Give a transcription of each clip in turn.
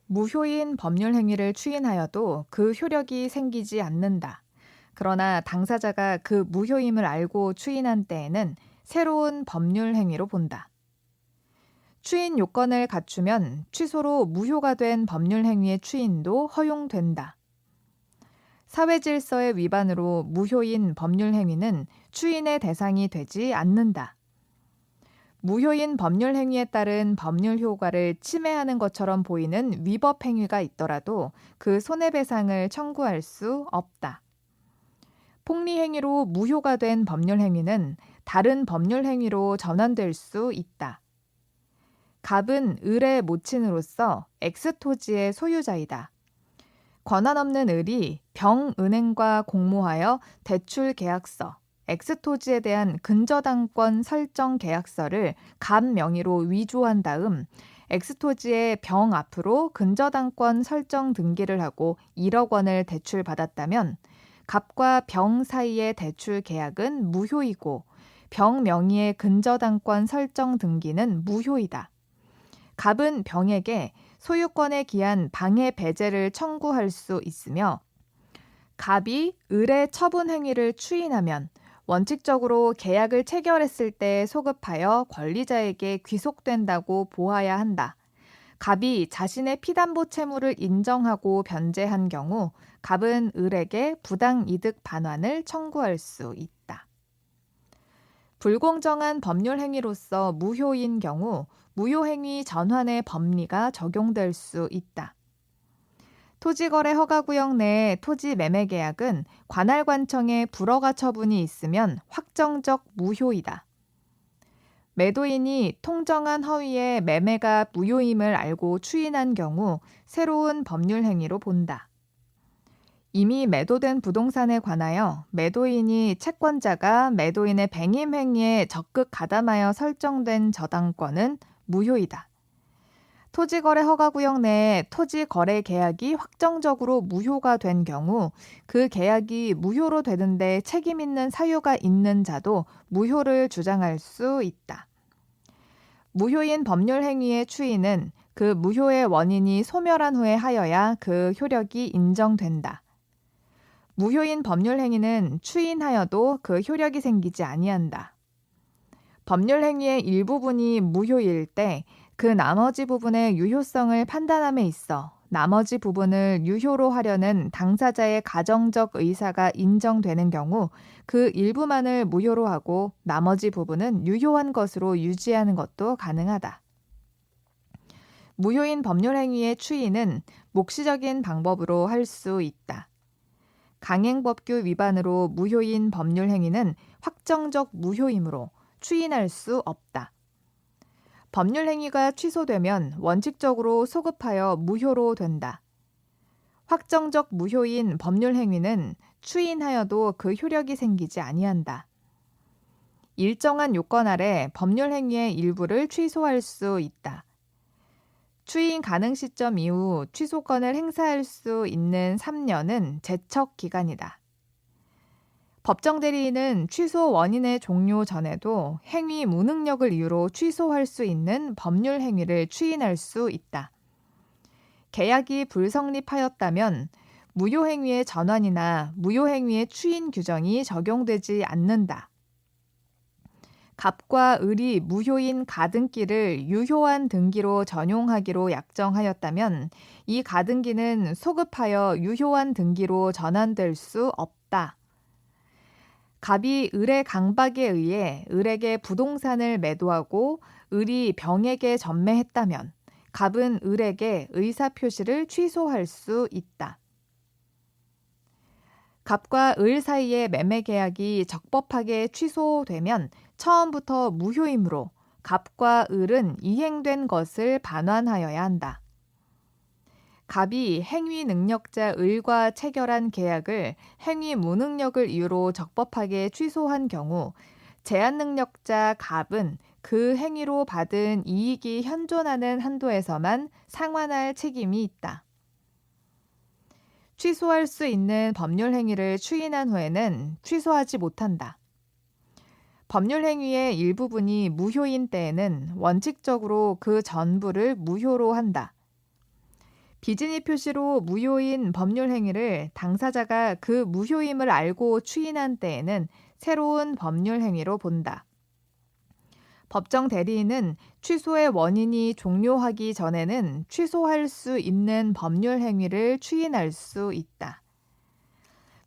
무효인 법률 행위를 추인하여도 그 효력이 생기지 않는다. 그러나 당사자가 그 무효임을 알고 추인한 때에는 새로운 법률 행위로 본다. 추인 요건을 갖추면 취소로 무효가 된 법률 행위의 추인도 허용된다. 사회 질서의 위반으로 무효인 법률 행위는 추인의 대상이 되지 않는다. 무효인 법률 행위에 따른 법률 효과를 침해하는 것처럼 보이는 위법 행위가 있더라도 그 손해배상을 청구할 수 없다. 폭리 행위로 무효가 된 법률 행위는 다른 법률 행위로 전환될 수 있다. 갑은 을의 모친으로서 X토지의 소유자이다. 권한 없는 을이 병은행과 공모하여 대출 계약서, X토지에 대한 근저당권 설정 계약서를 갑 명의로 위조한 다음 X토지의 병 앞으로 근저당권 설정 등기를 하고 1억 원을 대출받았다면 갑과 병 사이의 대출 계약은 무효이고 병 명의의 근저당권 설정 등기는 무효이다. 갑은 병에게 소유권에 기한 방해 배제를 청구할 수 있으며 갑이 을의 처분 행위를 추인하면 원칙적으로 계약을 체결했을 때 소급하여 권리자에게 귀속된다고 보아야 한다. 갑이 자신의 피담보 채무를 인정하고 변제한 경우 갑은 을에게 부당이득 반환을 청구할 수 있다. 불공정한 법률 행위로서 무효인 경우 무효행위 전환의 법리가 적용될 수 있다. 토지거래 허가구역 내 토지 매매 계약은 관할관청에 불허가 처분이 있으면 확정적 무효이다. 매도인이 통정한 허위에 매매가 무효임을 알고 추인한 경우 새로운 법률 행위로 본다. 이미 매도된 부동산에 관하여 매도인이 채권자가 매도인의 뱅임 행위에 적극 가담하여 설정된 저당권은 무효이다. 토지거래 허가구역 내 토지거래 계약이 확정적으로 무효가 된 경우 그 계약이 무효로 되는데 책임 있는 사유가 있는 자도 무효를 주장할 수 있다. 무효인 법률 행위의 추인은 그 무효의 원인이 소멸한 후에 하여야 그 효력이 인정된다. 무효인 법률 행위는 추인하여도 그 효력이 생기지 아니한다. 법률 행위의 일부분이 무효일 때 그 나머지 부분의 유효성을 판단함에 있어 나머지 부분을 유효로 하려는 당사자의 가정적 의사가 인정되는 경우 그 일부만을 무효로 하고 나머지 부분은 유효한 것으로 유지하는 것도 가능하다. 무효인 법률 행위의 추인은 묵시적인 방법으로 할 수 있다. 강행법규 위반으로 무효인 법률 행위는 확정적 무효이므로 추인할 수 없다. 법률 행위가 취소되면 원칙적으로 소급하여 무효로 된다. 확정적 무효인 법률 행위는 추인하여도 그 효력이 생기지 아니한다. 일정한 요건 아래 법률 행위의 일부를 취소할 수 있다. 추인 가능 시점 이후 취소권을 행사할 수 있는 3년은 제척 기간이다. 법정 대리인은 취소 원인의 종료 전에도 행위 무능력을 이유로 취소할 수 있는 법률 행위를 추인할 수 있다. 계약이 불성립하였다면 무효행위의 전환이나 무효행위의 추인 규정이 적용되지 않는다. 갑과 을이 무효인 가등기를 유효한 등기로 전용하기로 약정하였다면 이 가등기는 소급하여 유효한 등기로 전환될 수 없다. 갑이 을의 강박에 의해 을에게 부동산을 매도하고 을이 병에게 전매했다면 갑은 을에게 의사표시를 취소할 수 있다. 갑과 을 사이의 매매 계약이 적법하게 취소되면 처음부터 무효이므로 갑과 을은 이행된 것을 반환하여야 한다. 갑이 행위 능력자 을과 체결한 계약을 행위 무능력을 이유로 적법하게 취소한 경우 제한 능력자 갑은 그 행위로 받은 이익이 현존하는 한도에서만 상환할 책임이 있다. 취소할 수 있는 법률 행위를 추인한 후에는 취소하지 못한다. 법률 행위의 일부분이 무효인 때에는 원칙적으로 그 전부를 무효로 한다. 비진입 표시로 무효인 법률 행위를 당사자가 그 무효임을 알고 추인한 때에는 새로운 법률 행위로 본다. 법정 대리인은 취소의 원인이 종료하기 전에는 취소할 수 있는 법률 행위를 추인할 수 있다.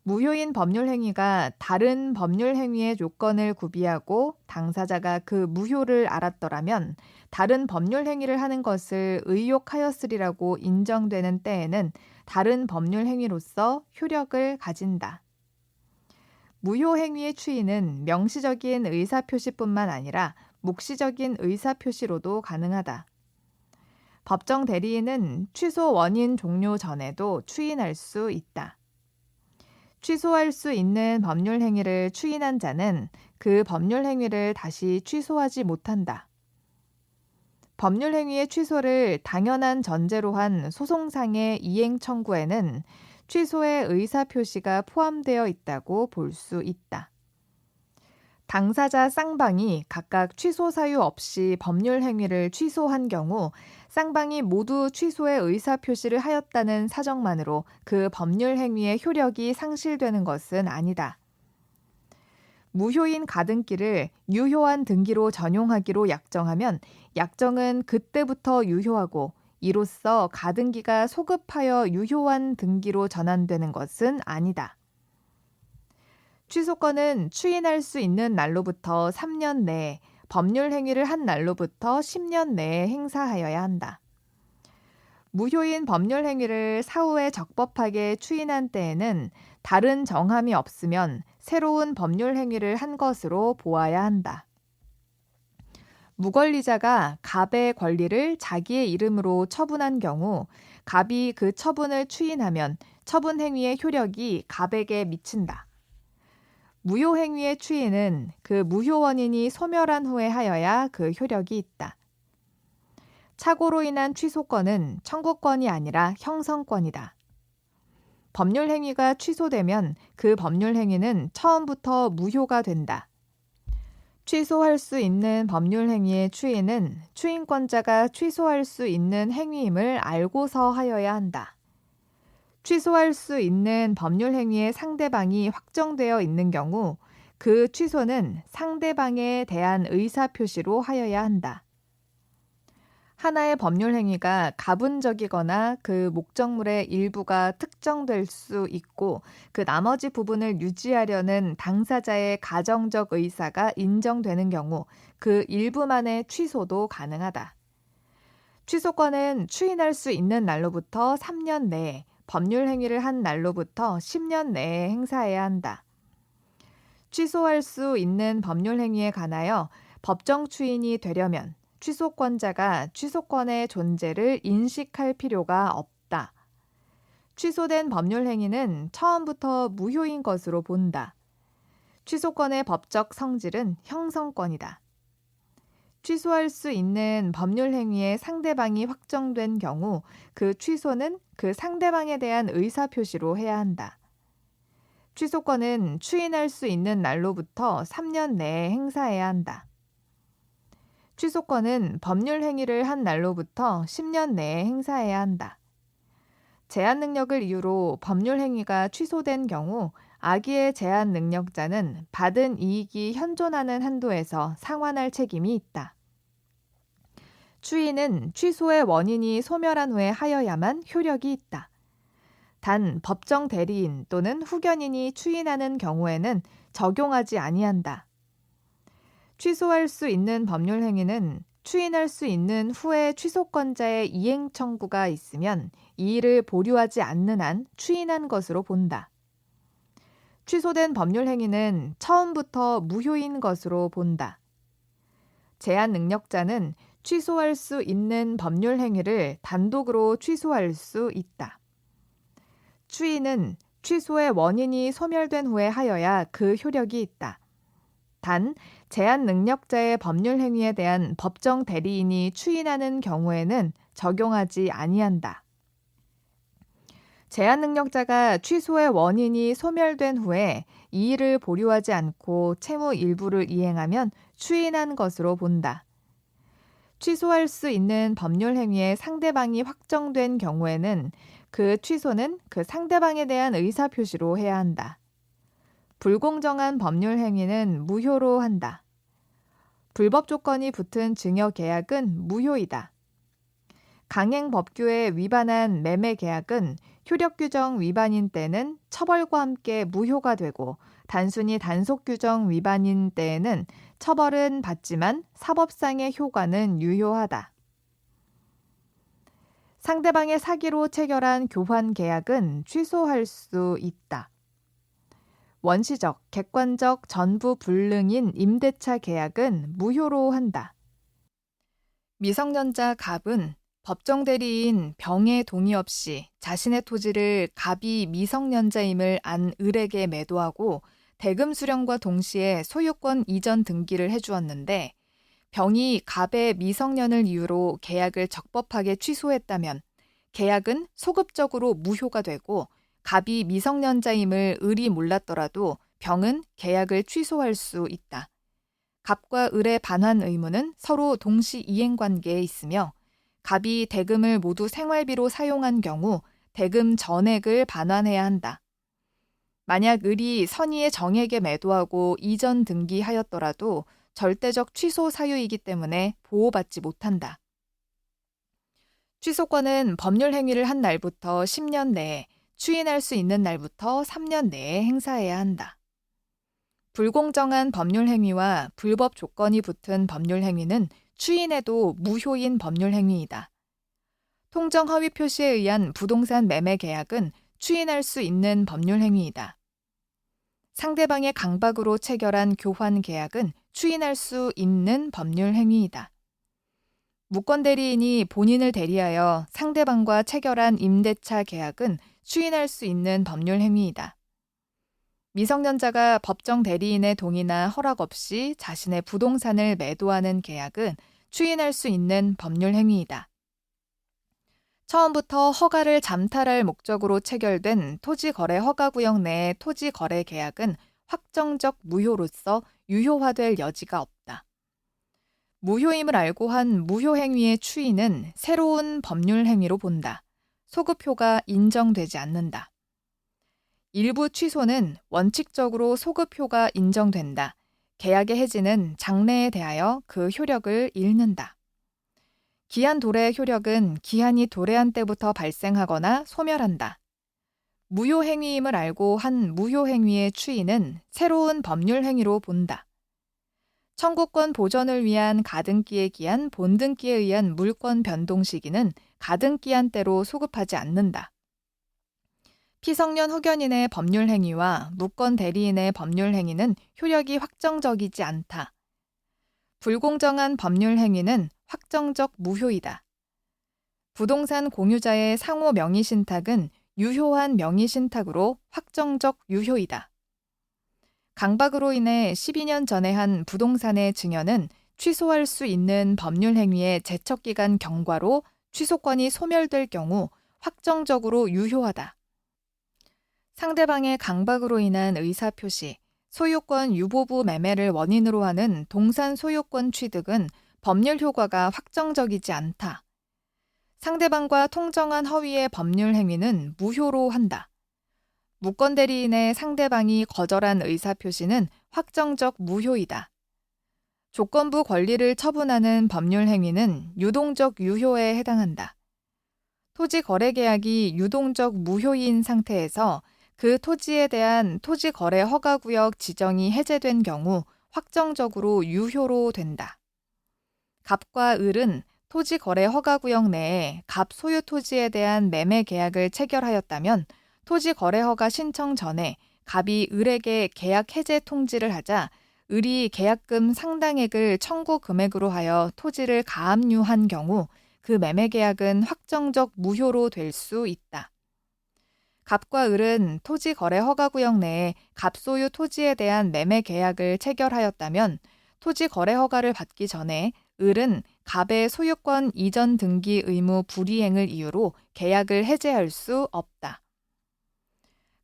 무효인 법률 행위가 다른 법률 행위의 조건을 구비하고 당사자가 그 무효를 알았더라면 다른 법률 행위를 하는 것을 의욕하였으리라고 인정되는 때에는 다른 법률 행위로서 효력을 가진다. 무효 행위의 추인은 명시적인 의사표시뿐만 아니라 묵시적인 의사표시로도 가능하다. 법정 대리인은 취소 원인 종료 전에도 추인할 수 있다. 취소할 수 있는 법률 행위를 추인한 자는 그 법률 행위를 다시 취소하지 못한다. 법률 행위의 취소를 당연한 전제로 한 소송상의 이행 청구에는 취소의 의사표시가 포함되어 있다고 볼 수 있다. 당사자 쌍방이 각각 취소 사유 없이 법률 행위를 취소한 경우 쌍방이 모두 취소의 의사표시를 하였다는 사정만으로 그 법률 행위의 효력이 상실되는 것은 아니다. 무효인 가등기를 유효한 등기로 전용하기로 약정하면 약정은 그때부터 유효하고 이로써 가등기가 소급하여 유효한 등기로 전환되는 것은 아니다. 취소권은 추인할 수 있는 날로부터 3년 내에 법률 행위를 한 날로부터 10년 내에 행사하여야 한다. 무효인 법률 행위를 사후에 적법하게 추인한 때에는 다른 정함이 없으면 새로운 법률 행위를 한 것으로 보아야 한다. 무권리자가 갑의 권리를 자기의 이름으로 처분한 경우 갑이 그 처분을 추인하면 처분 행위의 효력이 갑에게 미친다. 무효 행위의 추인은 그 무효 원인이 소멸한 후에 하여야 그 효력이 있다. 착오로 인한 취소권은 청구권이 아니라 형성권이다. 법률 행위가 취소되면 그 법률 행위는 처음부터 무효가 된다. 취소할 수 있는 법률 행위의 추인은 추인권자가 취소할 수 있는 행위임을 알고서 하여야 한다. 취소할 수 있는 법률 행위의 상대방이 확정되어 있는 경우 그 취소는 상대방에 대한 의사표시로 하여야 한다. 하나의 법률 행위가 가분적이거나 그 목적물의 일부가 특정될 수 있고 그 나머지 부분을 유지하려는 당사자의 가정적 의사가 인정되는 경우 그 일부만의 취소도 가능하다. 취소권은 추인할 수 있는 날로부터 3년 내에 법률 행위를 한 날로부터 10년 내에 행사해야 한다. 취소할 수 있는 법률 행위에 관하여 법정 추인이 되려면 취소권자가 취소권의 존재를 인식할 필요가 없다. 취소된 법률 행위는 처음부터 무효인 것으로 본다. 취소권의 법적 성질은 형성권이다. 취소할 수 있는 법률 행위의 상대방이 확정된 경우 그 취소는 그 상대방에 대한 의사표시로 해야 한다. 취소권은 추인할 수 있는 날로부터 3년 내에 행사해야 한다. 취소권은 법률 행위를 한 날로부터 10년 내에 행사해야 한다. 제한 능력을 이유로 법률 행위가 취소된 경우 악의의 제한 능력자는 받은 이익이 현존하는 한도에서 상환할 책임이 있다. 추인은 취소의 원인이 소멸한 후에 하여야만 효력이 있다. 단 법정 대리인 또는 후견인이 추인하는 경우에는 적용하지 아니한다. 취소할 수 있는 법률 행위는 추인할 수 있는 후에 취소권자의 이행 청구가 있으면 이의를 보류하지 않는 한 추인한 것으로 본다. 취소된 법률 행위는 처음부터 무효인 것으로 본다. 제한 능력자는 취소할 수 있는 법률 행위를 단독으로 취소할 수 있다. 추인은 취소의 원인이 소멸된 후에 하여야 그 효력이 있다. 단, 제한 능력자의 법률 행위에 대한 법정 대리인이 추인하는 경우에는 적용하지 아니한다. 제한 능력자가 취소의 원인이 소멸된 후에 이의를 보류하지 않고 채무 일부를 이행하면 추인한 것으로 본다. 취소할 수 있는 법률 행위의 상대방이 확정된 경우에는 그 취소는 그 상대방에 대한 의사표시로 해야 한다. 불공정한 법률 행위는 무효로 한다. 불법 조건이 붙은 증여 계약은 무효이다. 강행 법규에 위반한 매매 계약은 효력 규정 위반인 때는 처벌과 함께 무효가 되고 단순히 단속 규정 위반인 때에는 처벌은 받지만 사법상의 효과는 유효하다. 상대방의 사기로 체결한 교환 계약은 취소할 수 있다. 원시적, 객관적 전부 불능인 임대차 계약은 무효로 한다. 미성년자 갑은 법정 대리인 병의 동의 없이 자신의 토지를 갑이 미성년자임을 안 을에게 매도하고 대금 수령과 동시에 소유권 이전 등기를 해주었는데 병이 갑의 미성년을 이유로 계약을 적법하게 취소했다면 계약은 소급적으로 무효가 되고 갑이 미성년자임을 을이 몰랐더라도 병은 계약을 취소할 수 있다. 갑과 을의 반환 의무는 서로 동시 이행 관계에 있으며 갑이 대금을 모두 생활비로 사용한 경우 대금 전액을 반환해야 한다. 만약 을이 선의의 정액에 매도하고 이전 등기하였더라도 절대적 취소 사유이기 때문에 보호받지 못한다. 취소권은 법률 행위를 한 날부터 10년 내에, 추인할 수 있는 날부터 3년 내에 행사해야 한다. 불공정한 법률 행위와 불법 조건이 붙은 법률 행위는 추인해도 무효인 법률 행위이다. 통정 허위 표시에 의한 부동산 매매 계약은 추인할 수 있는 법률 행위이다. 상대방의 강박으로 체결한 교환 계약은 추인할 수 있는 법률 행위이다. 무권 대리인이 본인을 대리하여 상대방과 체결한 임대차 계약은 추인할 수 있는 법률 행위이다. 미성년자가 법정 대리인의 동의나 허락 없이 자신의 부동산을 매도하는 계약은 추인할 수 있는 법률 행위이다. 처음부터 허가를 잠탈할 목적으로 체결된 토지거래 허가구역 내의 토지거래 계약은 확정적 무효로서 유효화될 여지가 없다. 무효임을 알고 한 무효행위의 추인은 새로운 법률 행위로 본다. 소급효가 인정되지 않는다. 일부 취소는 원칙적으로 소급효가 인정된다. 계약의 해지는 장래에 대하여 그 효력을 잃는다. 기한 도래의 효력은 기한이 도래한 때부터 발생하거나 소멸한다. 무효행위임을 알고 한 무효행위의 추인은 새로운 법률 행위로 본다. 청구권 보전을 위한 가등기에 기한 본등기에 의한 물권 변동 시기는 가등기한 때로 소급하지 않는다. 피성년 후견인의 법률 행위와 무권 대리인의 법률 행위는 효력이 확정적이지 않다. 불공정한 법률 행위는 확정적 무효이다. 부동산 공유자의 상호 명의신탁은 유효한 명의신탁으로 확정적 유효이다. 강박으로 인해 12년 전에 한 부동산의 증여는 취소할 수 있는 법률 행위의 제척기간 경과로 취소권이 소멸될 경우 확정적으로 유효하다. 상대방의 강박으로 인한 의사표시, 소유권 유보부 매매를 원인으로 하는 동산 소유권 취득은 법률 효과가 확정적이지 않다. 상대방과 통정한 허위의 법률 행위는 무효로 한다. 무권 대리인의 상대방이 거절한 의사표시는 확정적 무효이다. 조건부 권리를 처분하는 법률 행위는 유동적 유효에 해당한다. 토지 거래 계약이 유동적 무효인 상태에서 그 토지에 대한 토지 거래 허가구역 지정이 해제된 경우 확정적으로 유효로 된다. 갑과 을은 토지 거래 허가구역 내에 갑 소유 토지에 대한 매매 계약을 체결하였다면 토지 거래 허가 신청 전에 갑이 을에게 계약 해제 통지를 하자 을이 계약금 상당액을 청구 금액으로 하여 토지를 가압류한 경우 그 매매 계약은 확정적 무효로 될 수 있다. 갑과 을은 토지 거래 허가구역 내에 갑 소유 토지에 대한 매매 계약을 체결하였다면 토지 거래 허가를 받기 전에 을은 갑의 소유권 이전 등기 의무 불이행을 이유로 계약을 해제할 수 없다.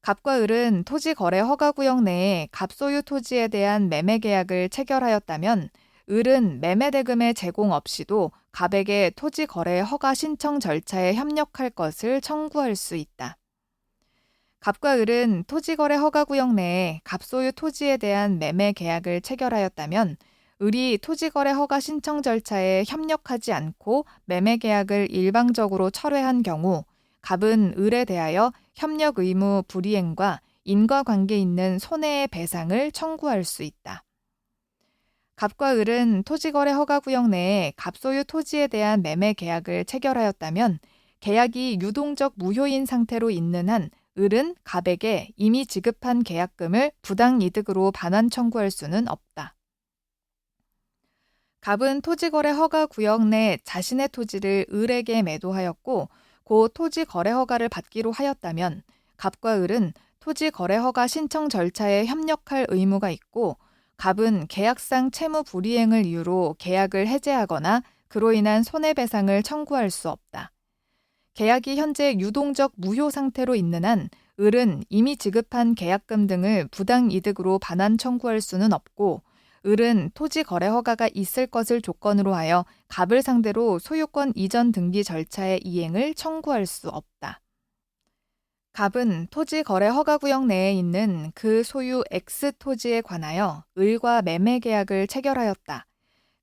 갑과 을은 토지 거래 허가구역 내에 갑 소유 토지에 대한 매매 계약을 체결하였다면 을은 매매대금의 제공 없이도 갑에게 토지 거래 허가 신청 절차에 협력할 것을 청구할 수 있다. 갑과 을은 토지거래 허가구역 내에 갑소유 토지에 대한 매매 계약을 체결하였다면 을이 토지거래 허가 신청 절차에 협력하지 않고 매매 계약을 일방적으로 철회한 경우 갑은 을에 대하여 협력 의무 불이행과 인과관계 있는 손해의 배상을 청구할 수 있다. 갑과 을은 토지거래 허가구역 내에 갑소유 토지에 대한 매매 계약을 체결하였다면 계약이 유동적 무효인 상태로 있는 한 을은 갑에게 이미 지급한 계약금을 부당이득으로 반환 청구할 수는 없다. 갑은 토지거래 허가구역 내 자신의 토지를 을에게 매도하였고 고 토지 거래 허가를 받기로 하였다면 갑과 을은 토지 거래 허가 신청 절차에 협력할 의무가 있고 갑은 계약상 채무 불이행을 이유로 계약을 해제하거나 그로 인한 손해배상을 청구할 수 없다. 계약이 현재 유동적 무효 상태로 있는 한 을은 이미 지급한 계약금 등을 부당이득으로 반환 청구할 수는 없고 을은 토지 거래 허가가 있을 것을 조건으로 하여 갑을 상대로 소유권 이전 등기 절차의 이행을 청구할 수 없다. 갑은 토지 거래 허가구역 내에 있는 그 소유 X 토지에 관하여 을과 매매 계약을 체결하였다.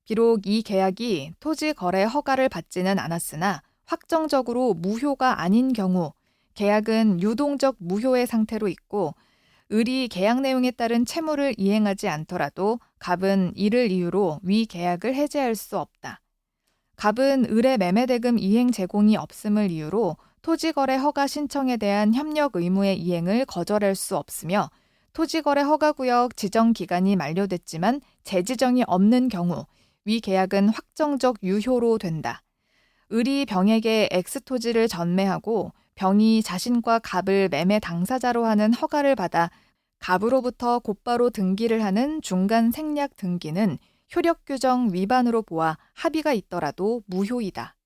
비록 이 계약이 토지 거래 허가를 받지는 않았으나 확정적으로 무효가 아닌 경우 계약은 유동적 무효의 상태로 있고 을이 계약 내용에 따른 채무를 이행하지 않더라도 갑은 이를 이유로 위 계약을 해제할 수 없다. 갑은 을의 매매대금 이행 제공이 없음을 이유로 토지거래 허가 신청에 대한 협력 의무의 이행을 거절할 수 없으며 토지거래 허가구역 지정 기간이 만료됐지만 재지정이 없는 경우 위 계약은 확정적 유효로 된다. 을이 병에게 X토지를 전매하고 병이 자신과 갑을 매매 당사자로 하는 허가를 받아 갑으로부터 곧바로 등기를 하는 중간 생략 등기는 효력 규정 위반으로 보아 합의가 있더라도 무효이다.